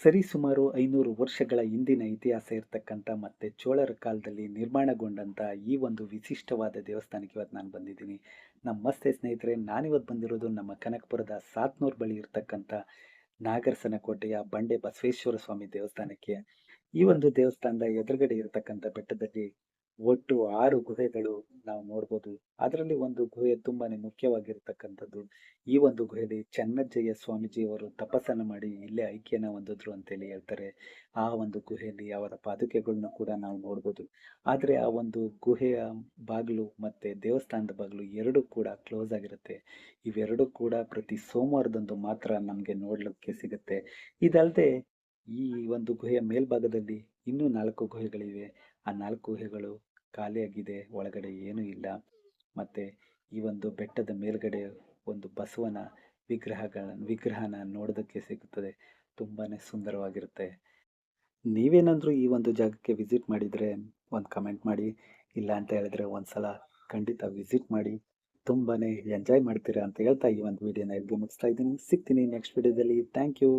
ಸರಿಸುಮಾರು 500 ವರ್ಷಗಳ ಹಿಂದಿನ ಇತಿಹಾಸ ಇರತಕ್ಕಂಥ ಮತ್ತೆ ಚೋಳರ ಕಾಲದಲ್ಲಿ ನಿರ್ಮಾಣಗೊಂಡಂಥ ಈ ಒಂದು ವಿಶಿಷ್ಟವಾದ ದೇವಸ್ಥಾನಕ್ಕೆ ಇವತ್ತು ನಾನು ಬಂದಿದ್ದೀನಿ. ನಮಸ್ತೆ ಸ್ನೇಹಿತರೆ, ನಾನಿವತ್ತು ಬಂದಿರೋದು ನಮ್ಮ ಕನಕಪುರದ ಸಾತ್ನೂರು ಬಳಿ ಇರತಕ್ಕಂಥ ನಾಗರಸನ ಕೋಟೆಯ ಬಂಡೆ ಬಸವೇಶ್ವರ ಸ್ವಾಮಿ ದೇವಸ್ಥಾನಕ್ಕೆ. ಈ ಒಂದು ದೇವಸ್ಥಾನದ ಎದುರುಗಡೆ ಇರತಕ್ಕಂಥ ಬೆಟ್ಟದಲ್ಲಿ ಒಟ್ಟು 6 ಗುಹೆಗಳು ನಾವು ನೋಡ್ಬೋದು. ಅದರಲ್ಲಿ ಒಂದು ಗುಹೆ ತುಂಬಾನೇ ಮುಖ್ಯವಾಗಿರ್ತಕ್ಕಂಥದ್ದು. ಈ ಒಂದು ಗುಹೆಯಲ್ಲಿ ಚನ್ನಜ್ಜಯ್ಯ ಸ್ವಾಮೀಜಿಯವರು ತಪಸ್ಸನ್ನು ಮಾಡಿ ಇಲ್ಲೇ ಐಕ್ಯನ ಹೊಂದಿದ್ರು ಅಂತೇಳಿ ಹೇಳ್ತಾರೆ. ಆ ಒಂದು ಗುಹೆಯಲ್ಲಿ ಅವರ ಪಾದುಕೆಗಳನ್ನ ಕೂಡ ನಾವು ನೋಡ್ಬೋದು. ಆದರೆ ಆ ಒಂದು ಗುಹೆಯ ಬಾಗಿಲು ಮತ್ತೆ ದೇವಸ್ಥಾನದ ಬಾಗಿಲು ಎರಡೂ ಕೂಡ ಕ್ಲೋಸ್ ಆಗಿರುತ್ತೆ. ಇವೆರಡೂ ಕೂಡ ಪ್ರತಿ ಸೋಮವಾರದಂದು ಮಾತ್ರ ನಮಗೆ ನೋಡಲಿಕ್ಕೆ ಸಿಗುತ್ತೆ. ಇದಲ್ಲದೆ ಈ ಒಂದು ಗುಹೆಯ ಮೇಲ್ಭಾಗದಲ್ಲಿ ಇನ್ನೂ 4 ಗುಹೆಗಳಿವೆ. ಆ 4 ಗುಹೆಗಳು ಖಾಲಿಯಾಗಿದೆ, ಒಳಗಡೆ ಏನೂ ಇಲ್ಲ. ಮತ್ತೆ ಈ ಒಂದು ಬೆಟ್ಟದ ಮೇಲ್ಗಡೆ ಒಂದು ಬಸವನ ವಿಗ್ರಹನ ನೋಡೋದಕ್ಕೆ ಸಿಗುತ್ತದೆ. ತುಂಬಾನೇ ಸುಂದರವಾಗಿರುತ್ತೆ. ನೀವೇನಾದರೂ ಈ ಒಂದು ಜಾಗಕ್ಕೆ ವಿಸಿಟ್ ಮಾಡಿದರೆ ಒಂದು ಕಮೆಂಟ್ ಮಾಡಿ. ಇಲ್ಲ ಅಂತ ಹೇಳಿದ್ರೆ ಒಂದ್ಸಲ ಖಂಡಿತ ವಿಸಿಟ್ ಮಾಡಿ. ತುಂಬಾನೇ ಎಂಜಾಯ್ ಮಾಡ್ತೀರಾ ಅಂತ ಹೇಳ್ತಾ ಈ ಒಂದು ವಿಡಿಯೋನ ಇಲ್ಲಿಗೆ ಮುಗಿಸ್ತಾ ಇದ್ದೀನಿ. ಸಿಗ್ತೀನಿ ನೆಕ್ಸ್ಟ್ ವಿಡಿಯೋದಲ್ಲಿ. Thank you.